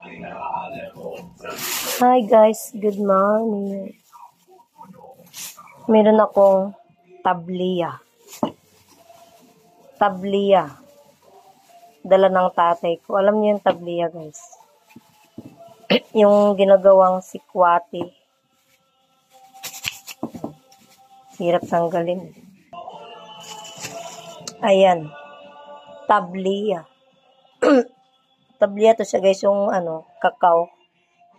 Hi guys, good morning. Meron akong tabliya. Tabliya. Dala ng tatay ko. Alam niyo yung tabliya guys. Yung ginagawang sikwati. Hirap tanggalin. Ayan. Tabliya. Tabliya to siya guys, yung kakao.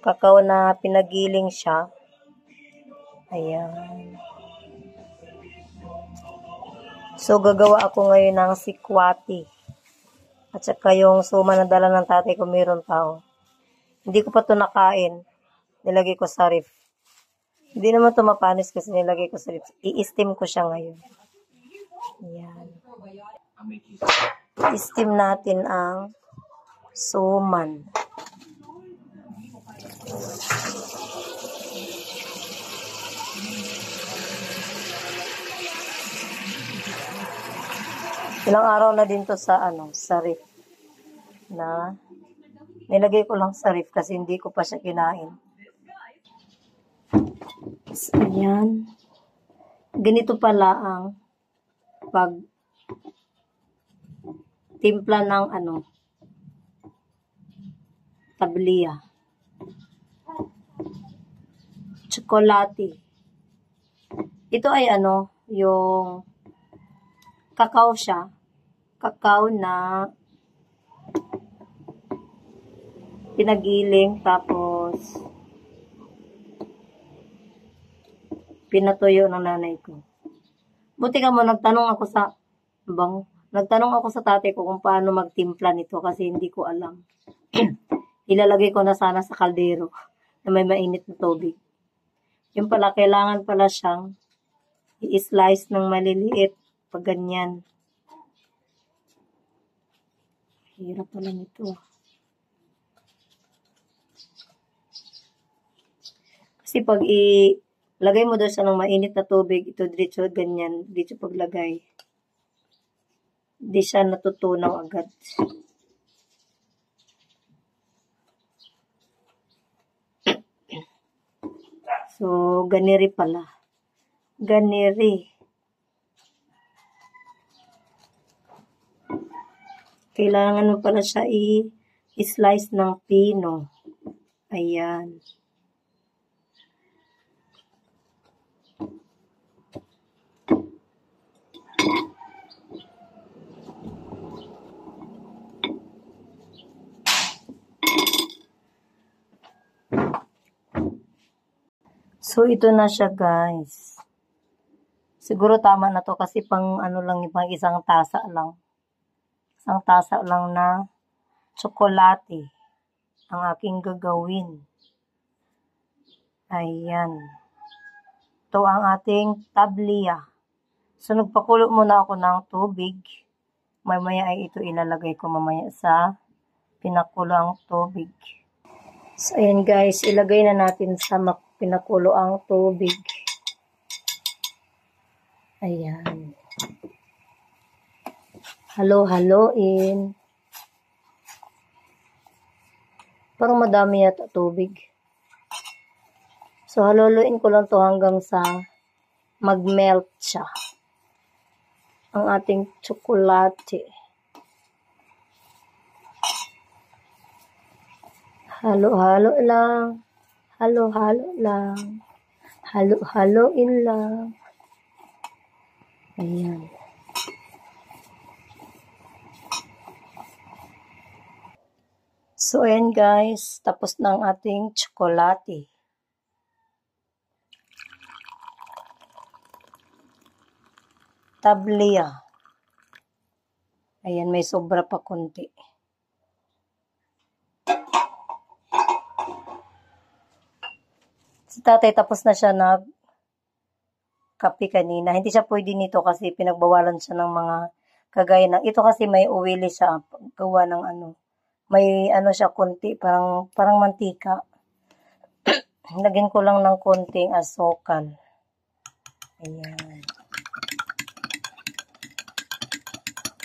Kakao na pinagiling siya. Ayan. So, gagawa ako ngayon ng sikwati. At saka yung suma na dala ng tatay ko, meron pa ako. Hindi ko pa ito nakain. Nilagay ko sa ref. Hindi naman ito mapanis kasi nilagay ko sa ref. I-steam ko siya ngayon. Ayan. I-steam natin ang suman. Ilang araw na din to sa sa ref. Na nilagay ko lang sa ref kasi hindi ko pa siya kinain. So, ayan. Ganito pala ang pag timpla ng tabliya. Tsokolate. Ito ay yung kakao siya. Kakao na pinagiling tapos pinatuyo ng nanay ko. Buti ka mo, nagtanong ako sa tatay ko kung paano magtimpla nito kasi hindi ko alam. Ilalagay ko na sana sa kaldero na may mainit na tubig. Yung pala, kailangan pala siyang i-slice ng maliliit pag ganyan. Hirap pala nito. Kasi pag lagay mo doon sa ng mainit na tubig, ito diretso ganyan, diretso paglagay. Hindi siya natutunaw agad. So, ganiri pala. Ganiri. Kailangan mo pala siya i-slice ng pino. Ayan. So, ito na siya guys. Siguro tama na to kasi pang lang, pang isang tasa lang. Isang tasa lang na tsokolate ang aking gagawin. Ayan. Ito ang ating tabliya. So, nagpakulo muna ako ng tubig. Mamaya ay ito ilalagay ko mamaya sa pinakulang tubig. So, ayan guys, ilagay na natin sa pinakulo ang tubig. Ayan. Halo-haloin. Parang madami yata tubig. So, haluluin ko lang to hanggang sa mag-melt siya. Ang ating tsokolate. Halo-halo lang. Halo-halo lang. Halo-haloin lang. Ayan. So, ayan guys. Tapos na ang ating tsokolate. Tabliya. Ayan, may sobra pa konti. Si tatay tapos na siya kape kanina. Hindi siya pwede nito kasi pinagbawalan siya ng mga kagaya ng ito kasi may uwili siya gawa ng may siya konti parang mantika. Lagyan ko lang ng konting asukal. Ayan.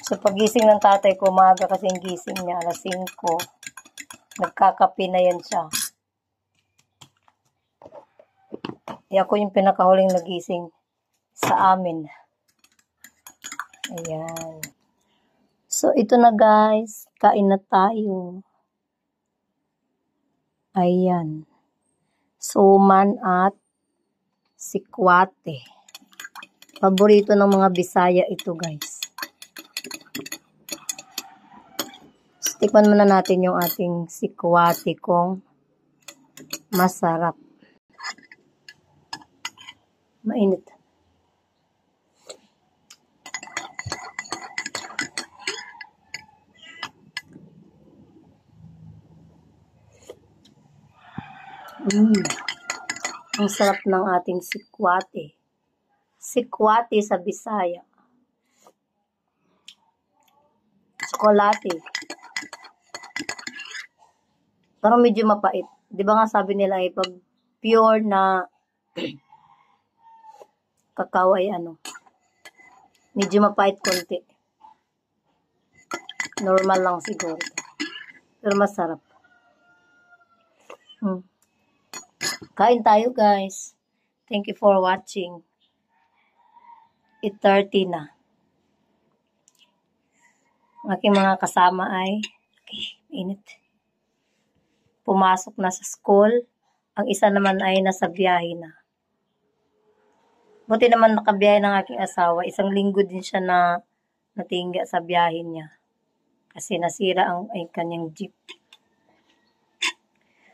So pagising ng tatay ko, maaga kasi yung gising niya, alas 5. Nagkakape na yan siya. Ako yung pinakahuling nagising sa amin. Ayan. So, ito na guys. Kain na tayo. Ayan. Suman at sikwate. Paborito ng mga Bisaya ito guys. So, tikman muna natin yung ating sikwate kung masarap. Mainit. Ang sarap ng ating sikwate. Sikwate sa Bisaya. Tsokolate. Parang medyo mapait. Di ba nga sabi nila ay pag pure na kakao ay medyo mapait konti. Normal lang siguro. Pero masarap. Kain tayo guys. Thank you for watching. 8:30 na. Ang aking mga kasama ay init. Pumasok na sa school. Ang isa naman ay nasa biyahe na. Buti naman nakabiyahe ng aking asawa. 1 linggo din siya na natingga sa biyahe niya. Kasi nasira ang kanyang jeep.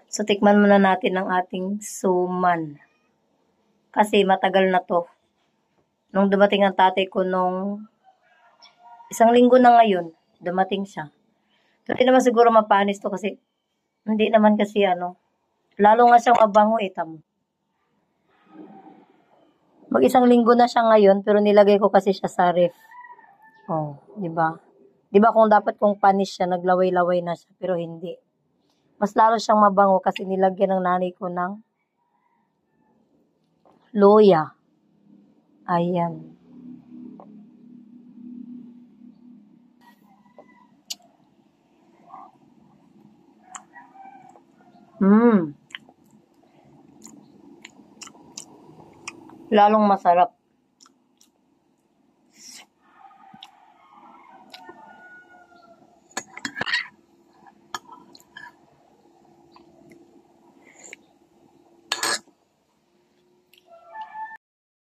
So, tikman muna natin ang ating suman. Kasi matagal na to. Nung dumating ang tatay ko nung 1 linggo na ngayon, dumating siya. So, hindi naman siguro mapanis to kasi hindi naman kasi lalo nga siyang mabango tamo. Mag 1 linggo na siya ngayon, pero nilagay ko kasi siya sa ref. Oh, di ba? Di ba kung dapat kung panis siya, naglaway-laway na siya, pero hindi. Mas lalo siyang mabango kasi nilagyan ng nanay ko ng loya. Ayan. Lalong masarap.